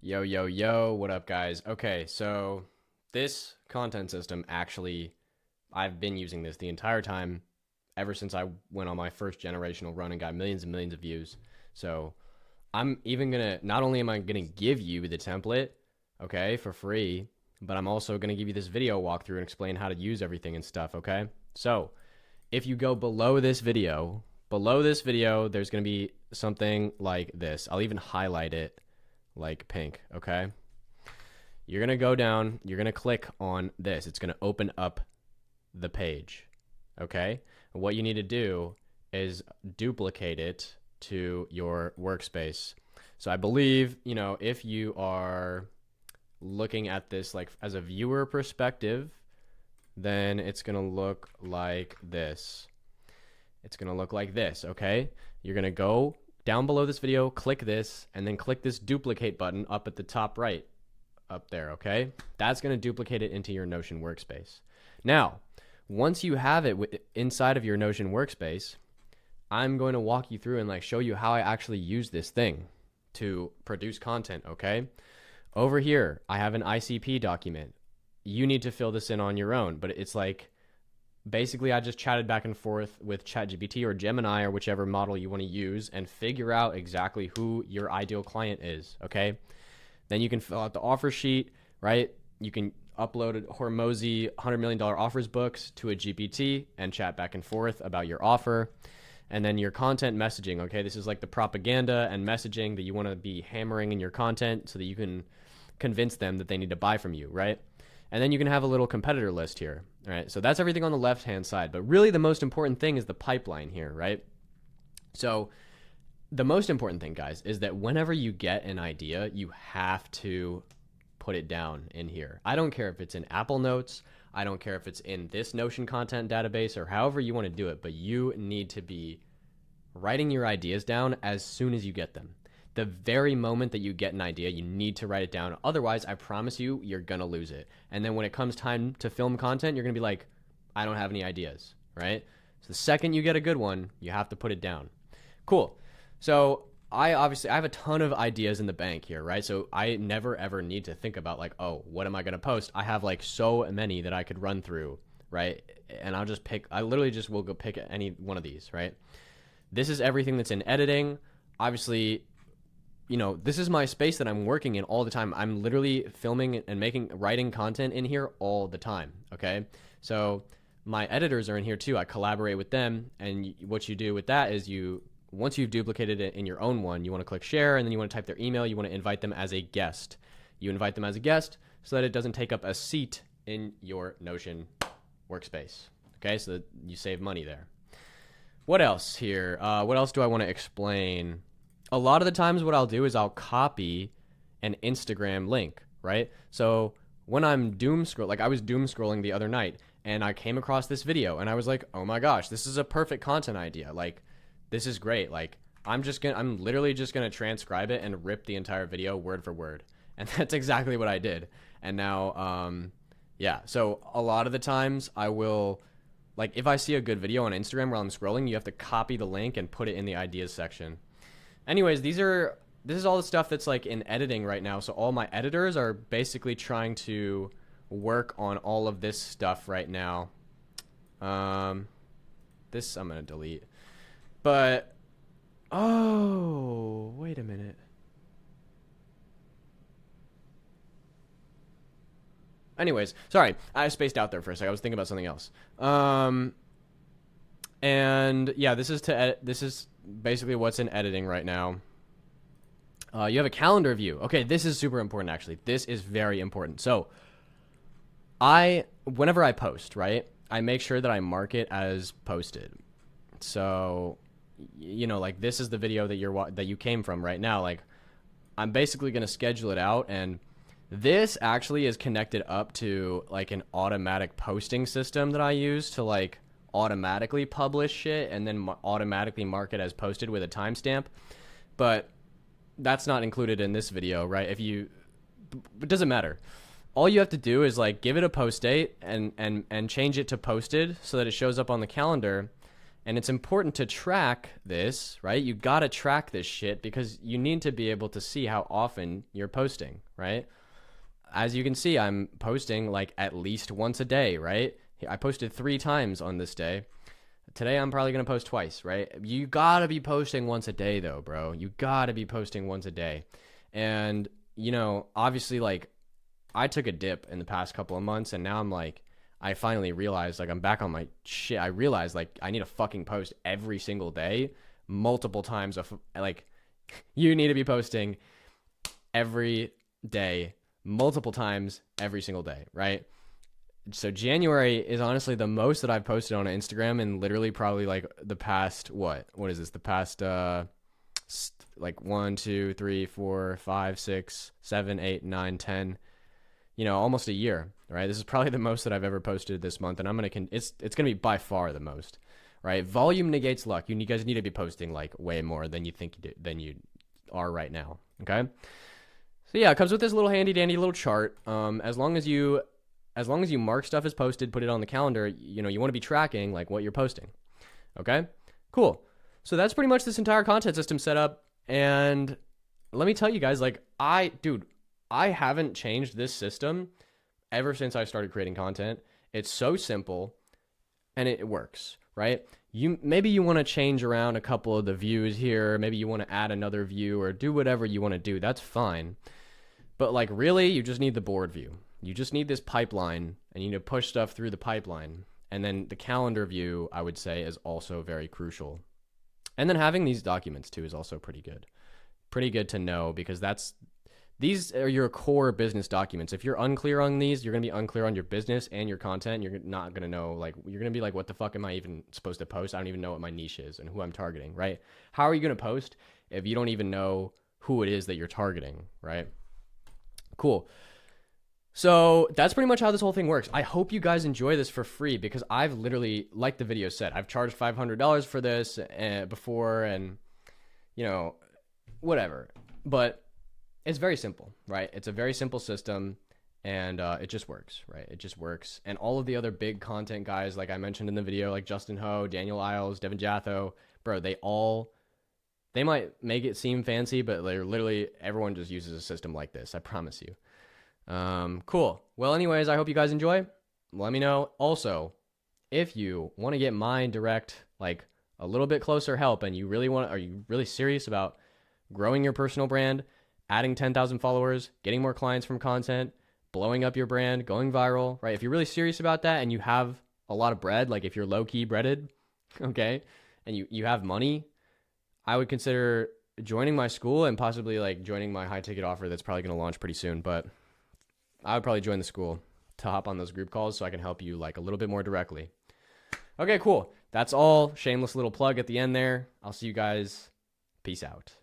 Yo, yo, yo, what up, guys? Okay, so this content system actually, I've been using this the entire time ever since I went on my first generational run and got millions and millions of views. So I'm even gonna, not only am I gonna give you the template, okay, for free, but I'm also gonna give you this video walkthrough and explain how to use everything and stuff, okay? So if you go below this video, there's gonna be something like this. I'll even highlight it like pink, okay? You're gonna go down, you're gonna click on this. It's gonna open up the page, okay? And what you need to do is duplicate it to your workspace. So I believe, if you are looking at this like as a viewer perspective, then it's gonna look like this. It's gonna look like this, okay? You're gonna go down below this video, click this, and then click this duplicate button up at the top right, up there, okay? That's gonna duplicate it into your Notion workspace. Now, once you have it inside of your Notion workspace, I'm going to walk you through and like show you how I actually use this thing to produce content, okay? Over here, I have an ICP document. You need to fill this in on your own, but it's like, basically, I just chatted back and forth with ChatGPT or Gemini or whichever model you want to use and figure out exactly who your ideal client is, okay? Then you can fill out the offer sheet, right? You can upload a Hormozy $100 million offers books to a GPT and chat back and forth about your offer. And then your content messaging, okay? This is like the propaganda and messaging that you want to be hammering in your content so that you can convince them that they need to buy from you, right? And then you can have a little competitor list here, all right? So that's everything on the left-hand side. But really the most important thing is the pipeline here, right? So the most important thing, guys, is that whenever you get an idea, you have to put it down in here. I don't care if it's in Apple Notes. I don't care if it's in this Notion content database or however you want to do it, but you need to be writing your ideas down as soon as you get them. The very moment that you get an idea, you need to write it down. Otherwise, I promise you, you're going to lose it. And then when it comes time to film content, you're going to be like, I don't have any ideas, right? So the second you get a good one, you have to put it down. Cool. So I have a ton of ideas in the bank here, right? So I never ever need to think about like, oh, what am I going to post? I have like so many that I could run through, right? And I'll just pick, I literally just will go pick any one of these, right? This is everything that's in editing. Obviously, this is my space that I'm working in all the time. I'm literally filming and writing content in here all the time, okay? So my editors are in here too. I collaborate with them, and what you do with that is once you've duplicated it in your own one, you want to click share, and then you want to type their email. You want to invite them as a guest. You invite them as a guest so that it doesn't take up a seat in your Notion workspace, okay? So that you save money there. What else here? What else do I want to explain? A lot of the times what I'll do is I'll copy an Instagram link, right? So when I'm I was doom scrolling the other night and I came across this video and I was like, oh my gosh, this is a perfect content idea. Like, this is great. Like, I'm literally just going to transcribe it and rip the entire video word for word. And that's exactly what I did. And now, yeah. So a lot of the times I will, like, if I see a good video on Instagram while I'm scrolling, you have to copy the link and put it in the ideas section. Anyways, this is all the stuff that's like in editing right now. So all my editors are basically trying to work on all of this stuff right now. This I'm going to delete. But, oh, wait a minute. Anyways, sorry, I spaced out there for a second. I was thinking about something else. And yeah, this is basically what's in editing right now. You have a calendar view. Okay, this is super important, actually. This is very important. So whenever I post, right, I make sure that I mark it as posted. So, like this is the video that you came from right now. Like, I'm basically going to schedule it out, and this actually is connected up to like an automatic posting system that I use to like automatically publish shit and then automatically mark it as posted with a timestamp. But that's not included in this video, right? It doesn't matter. All you have to do is like give it a post date and change it to posted so that it shows up on the calendar. And it's important to track this, right? You got to track this shit because you need to be able to see how often you're posting, right? As you can see, I'm posting like at least once a day, right? I posted 3 times on this day. Today, I'm probably going to post twice, right? You got to be posting once a day though, bro. You got to be posting once a day. And, you know, obviously like I took a dip in the past couple of months and now I'm like, I finally realized like I'm back on my shit. I realized like I need to fucking post every single day, multiple times of like you need to be posting every day, multiple times every single day, right? So January is honestly the most that I've posted on Instagram in literally probably like the past what is this? The past like 1, 2, 3, 4, 5, 6, 7, 8, 9, 10. You know, almost a year, right? This is probably the most that I've ever posted this month, and it's gonna be by far the most, right? Volume negates luck. You guys need to be posting like way more than you think than you are right now. Okay, so yeah, it comes with this little handy dandy little chart. As long as you mark stuff as posted, put it on the calendar. You know, you want to be tracking like what you're posting. Okay, cool. So that's pretty much this entire content system setup, and let me tell you guys, like I haven't changed this system ever since I started creating content. It's so simple and it works, right? Maybe you want to change around a couple of the views here. Maybe you want to add another view or do whatever you want to do. That's fine. But like really, you just need the board view. You just need this pipeline and you need to push stuff through the pipeline. And then the calendar view, I would say, is also very crucial. And then having these documents too is also pretty good. Pretty good to know because these are your core business documents. If you're unclear on these, you're going to be unclear on your business and your content. You're not going to know, like, you're going to be like, what the fuck am I even supposed to post? I don't even know what my niche is and who I'm targeting, right? How are you going to post if you don't even know who it is that you're targeting, right? Cool. So that's pretty much how this whole thing works. I hope you guys enjoy this for free because I've literally, like the video said, I've charged $500 for this before and, you know, whatever. But it's very simple, right? It's a very simple system and it just works, right? It just works. And all of the other big content guys, like I mentioned in the video, like Justin Ho, Daniel Isles, Devin Jatho, bro, they might make it seem fancy, but they're literally, everyone just uses a system like this. I promise you. Cool. Well, anyways, I hope you guys enjoy. Let me know. Also, if you want to get my direct, like a little bit closer help and are you really serious about growing your personal brand, adding 10,000 followers, getting more clients from content, blowing up your brand, going viral, right? If you're really serious about that and you have a lot of bread, like if you're low-key breaded, okay, and you have money, I would consider joining my school and possibly like joining my high-ticket offer that's probably going to launch pretty soon. But I would probably join the school to hop on those group calls so I can help you like a little bit more directly. Okay, cool. That's all. Shameless little plug at the end there. I'll see you guys. Peace out.